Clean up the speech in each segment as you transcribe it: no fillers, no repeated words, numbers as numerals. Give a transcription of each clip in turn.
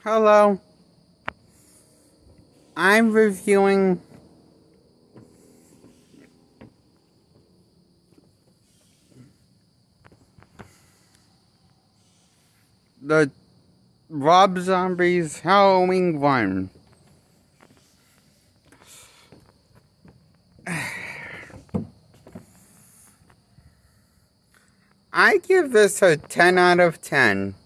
Hello. I'm reviewing the Rob Zombie's Halloween 1. I give this a 10 out of 10.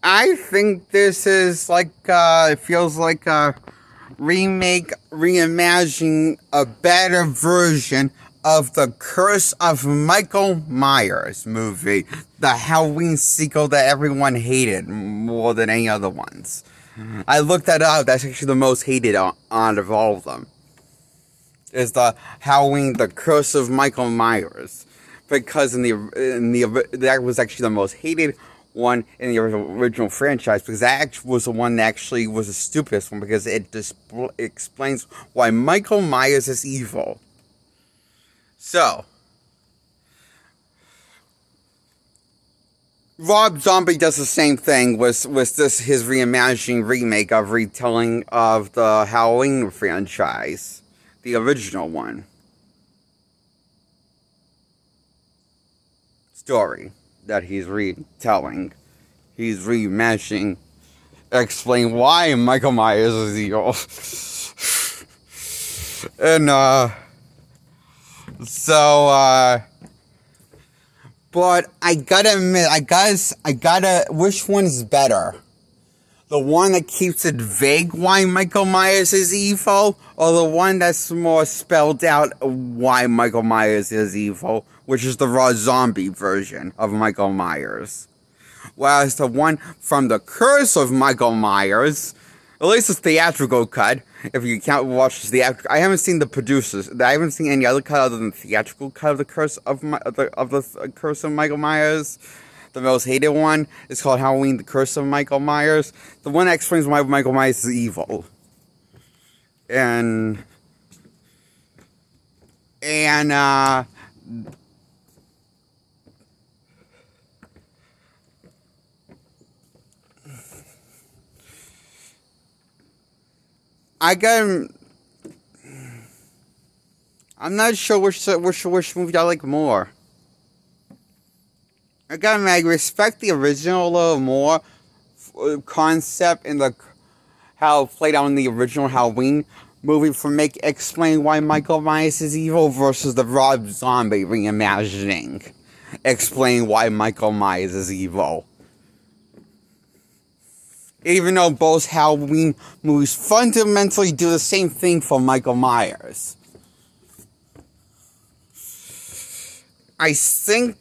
I think this is it feels like a remake, reimagining a better version of the Curse of Michael Myers movie, the Halloween sequel that everyone hated more than any other ones. I looked that up. That's actually the most hated out of all of them. Is the Halloween, the Curse of Michael Myers, because that was actually the most hated one in the original franchise, because that actually was the one that actually was the stupidest one, because it explains why Michael Myers is evil. So, Rob Zombie does the same thing with this, his reimagining remake of retelling of the Halloween franchise, the original one. Story that he's retelling. He's reimagining. Explain why Michael Myers is evil. And, but I gotta admit, which one is better? The one that keeps it vague why Michael Myers is evil, or the one that's more spelled out why Michael Myers is evil, which is the Rob Zombie version of Michael Myers. Whereas the one from the Curse of Michael Myers, at least the theatrical cut, if you can't watch the theatrical, I haven't seen the producers. I haven't seen any other cut other than the theatrical cut of the Curse of the Curse of Michael Myers. The most hated one is called Halloween, the Curse of Michael Myers. The one that explains why Michael Myers is evil. And I'm not sure which movie I like more. I respect the original a little more concept in how it played out in the original Halloween movie explain why Michael Myers is evil versus the Rob Zombie reimagining. Explain why Michael Myers is evil. Even though both Halloween movies fundamentally do the same thing for Michael Myers. I think...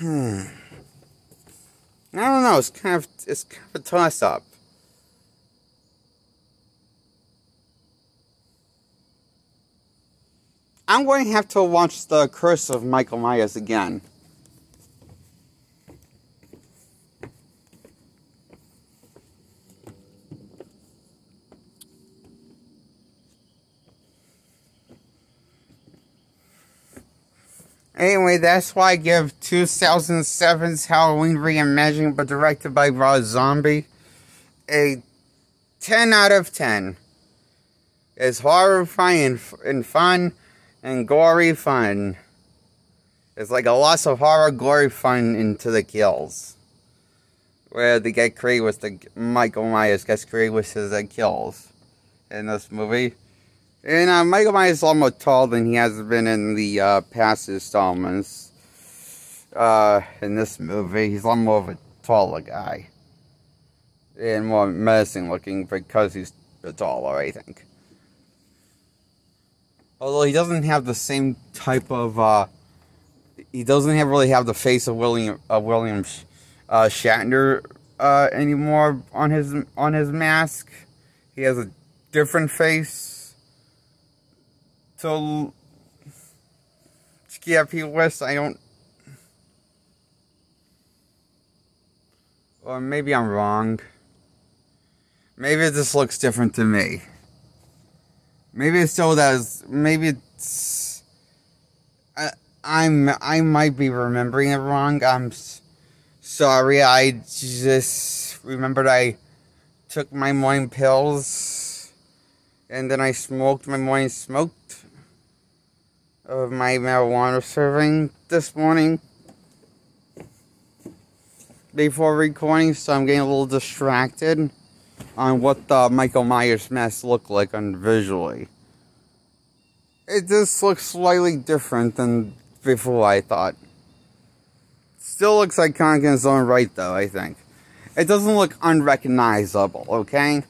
I don't know, it's kind of a toss-up. I'm going to have to watch The Curse of Michael Myers again. Anyway, that's why I give 2007's Halloween Reimagining, but directed by Rob Zombie, a 10 out of 10. It's horrifying and fun and gory fun. It's like a lots of horror, gory fun into the kills. Where they get created with Michael Myers gets created with his kills in this movie. And Michael Myers is a lot more tall than he has been in the past installments. In this movie, he's a lot more of a taller guy. And more menacing looking because he's taller, I think. Although he doesn't have the same type of, he doesn't really have the face of William Shatner anymore on his mask. He has a different face. So, yeah, people West, or maybe I'm wrong. Maybe this looks different to me. Maybe it still does. Maybe it's... I might be remembering it wrong. I'm Sorry, I just remembered I took my morning pills, and then I smoked my morning smoke of my marijuana serving this morning before recording, so I'm getting a little distracted on what the Michael Myers mask looked like visually. It just looks slightly different than before, I thought. Still looks iconic in its own right, though, I think. It doesn't look unrecognizable, okay?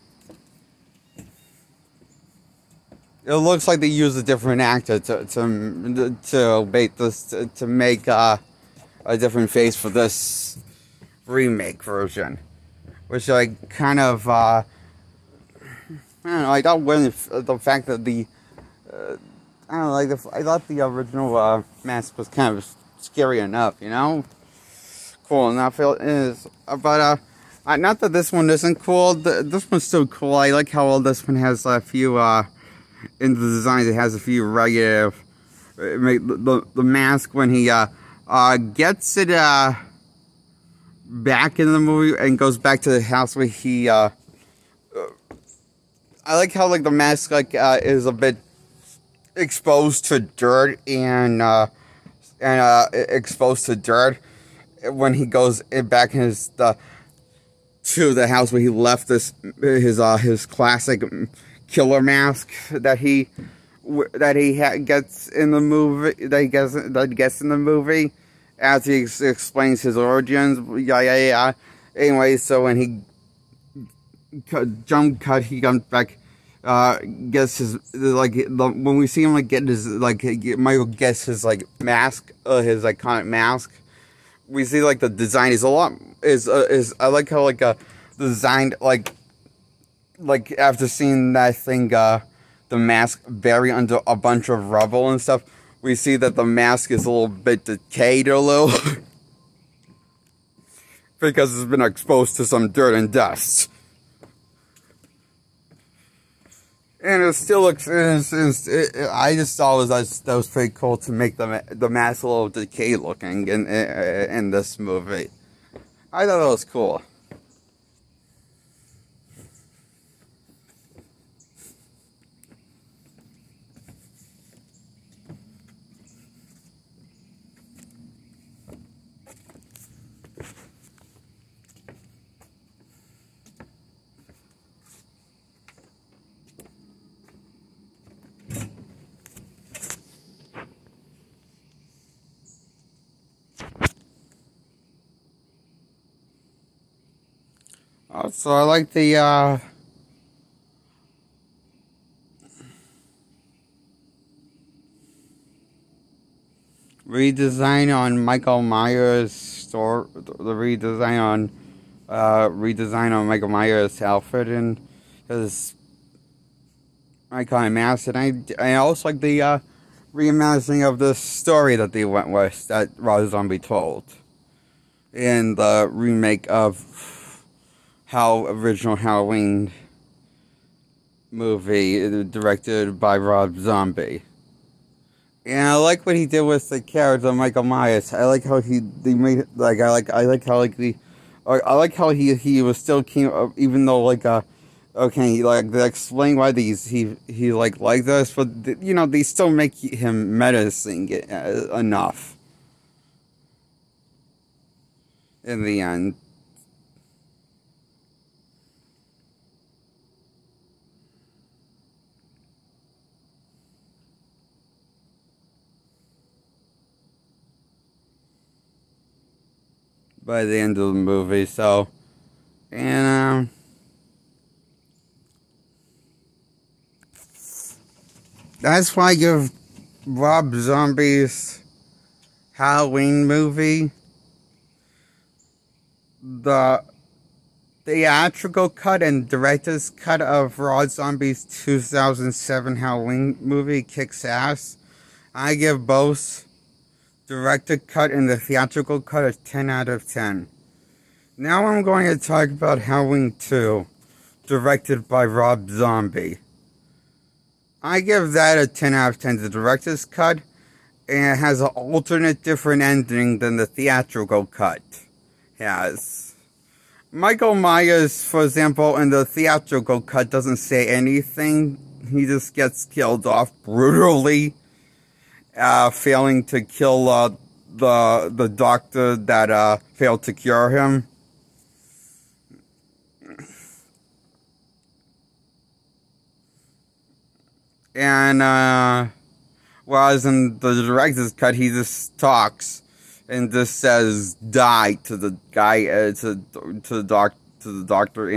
It looks like they used a different actor to make this, to make a different face for this remake version. Which I kind of, I don't know, I thought the fact that I don't know, like, I thought the original mask was kind of scary enough, you know? Cool enough it is. But, not that this one isn't cool, this one's still cool. I like how this one has a few, in the designs, it has a few regular, the mask when he, gets it, back in the movie and goes back to the house where he, I like how, like, the mask, like, is a bit exposed to dirt and exposed to dirt when he goes back in to the house where he left his classic killer mask that he gets in the movie, that he gets in the movie as he explains his origins. Yeah. Anyway, so when he jump cut, he comes back. Gets his, like, when we see him, like, get his, like, Michael gets his, like, mask, his iconic mask, we see, like, the design is I like how, like, the design, like, after seeing that thing, the mask buried under a bunch of rubble and stuff, we see that the mask is a little bit decayed because it's been exposed to some dirt and dust. And it still looks, I just thought that was pretty cool to make the mask a little decayed looking in this movie. I thought that was cool. So I like the redesign on Michael Myers store, the redesign on Michael Myers outfit and his iconic mask, and I also like the reimagining of the story that they went with, that Rob Zombie told in the remake of original Halloween movie directed by Rob Zombie. And I like what he did with the character of Michael Myers. I like how he was still keen, even though, like, okay, like, they explain why he like this, but, you know, they still make him menacing enough in the end. By the end of the movie, so, and, that's why I give Rob Zombie's Halloween movie the theatrical cut and director's cut of Rob Zombie's 2007 Halloween movie kicks ass. I give both director cut and the theatrical cut a 10 out of 10. Now I'm going to talk about Halloween 2, directed by Rob Zombie. I give that a 10 out of 10, the director's cut, and it has an alternate different ending than the theatrical cut has. Michael Myers, for example, in the theatrical cut doesn't say anything. He just gets killed off brutally, failing to kill the doctor that failed to cure him. And whereas in the director's cut, he just talks and just says "die" to the guy, to the doctor,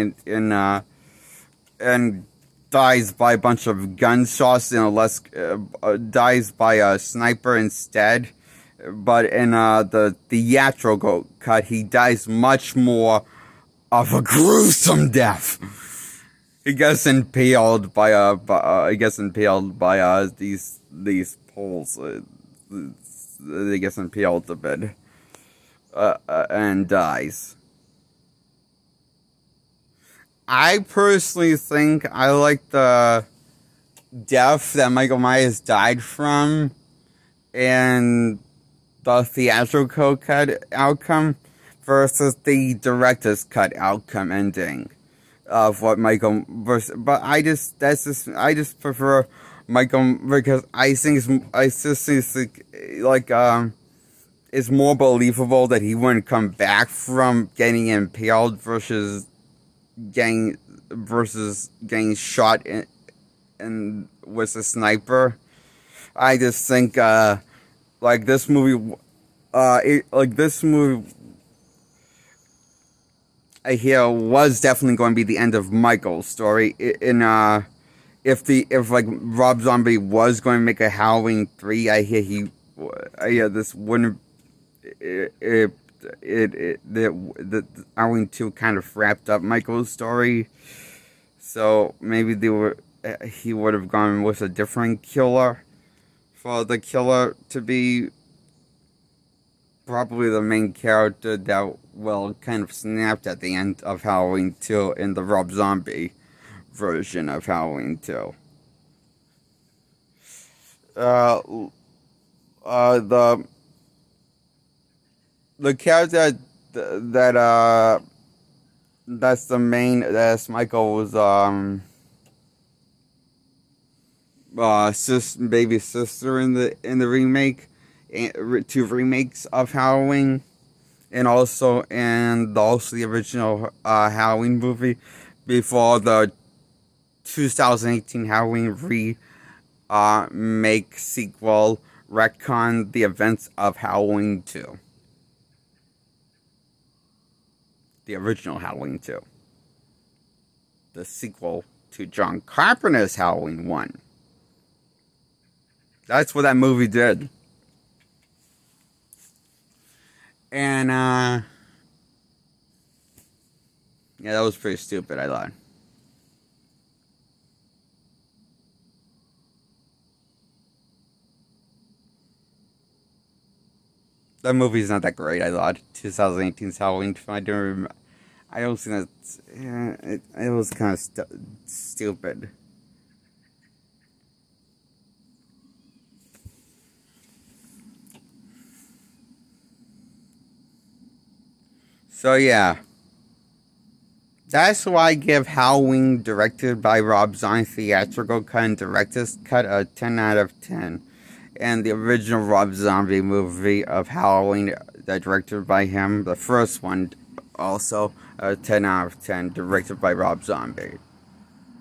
and dies by a bunch of gunshots and dies by a sniper instead. But in the theatrical cut, he dies much more of a gruesome death. He gets impaled by these poles. He gets impaled a bit, and dies. I personally think I like the death that Michael Myers died from in the theatrical cut outcome versus the director's cut outcome ending of what Michael versus. But I just prefer Michael because I think it's more believable that he wouldn't come back from getting impaled versus getting shot in with a sniper. I just think this movie I hear was definitely going to be the end of Michael's story. If Rob Zombie was going to make a Halloween 3, I hear this wouldn't. The Halloween 2 kind of wrapped up Michael's story, so maybe he would have gone with a different killer, for the killer to be probably the main character that kind of snapped at the end of Halloween 2 in the Rob Zombie version of Halloween 2. The character that's the main, that's Michael's baby sister in the remake, 2 remakes of Halloween, and also the original Halloween movie before the 2018 Halloween remake sequel retconned the events of Halloween 2. The original Halloween 2. The sequel to John Carpenter's Halloween 1. That's what that movie did. And, yeah, that was pretty stupid, I thought. That movie's not that great, I thought. 2018's Halloween. I don't think that. It was kind of stupid. So yeah, that's why I give Halloween, directed by Rob Zombie, theatrical cut and director's cut, a 10 out of 10. And the original Rob Zombie movie of Halloween, that directed by him, the first one, also a 10 out of 10, directed by Rob Zombie.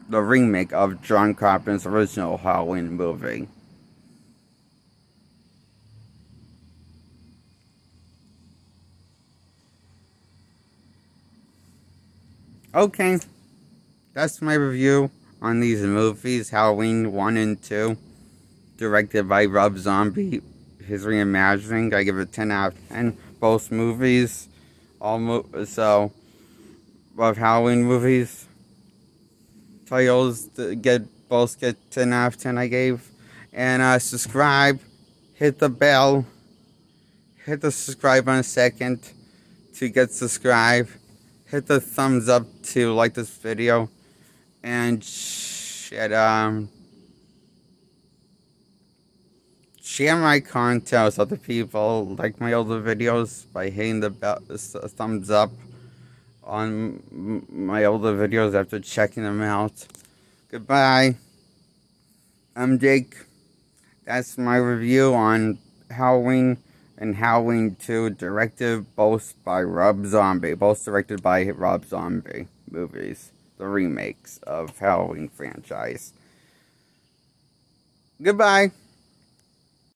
The remake of John Carpenter's original Halloween movie. Okay, that's my review on these movies, Halloween 1 and 2. Directed by Rob Zombie, his reimagining. I give it 10 out of 10. Both movies, of Halloween movies, titles both get 10 out of 10. I gave, and subscribe, hit the bell, hit the subscribe button a second to get subscribed. Hit the thumbs up to like this video, and share share my content with other people, like my older videos by hitting the thumbs up on my older videos after checking them out. Goodbye. I'm Jake. That's my review on Halloween and Halloween 2, directed both by Rob Zombie. Both directed by Rob Zombie movies. The remakes of Halloween franchise. Goodbye.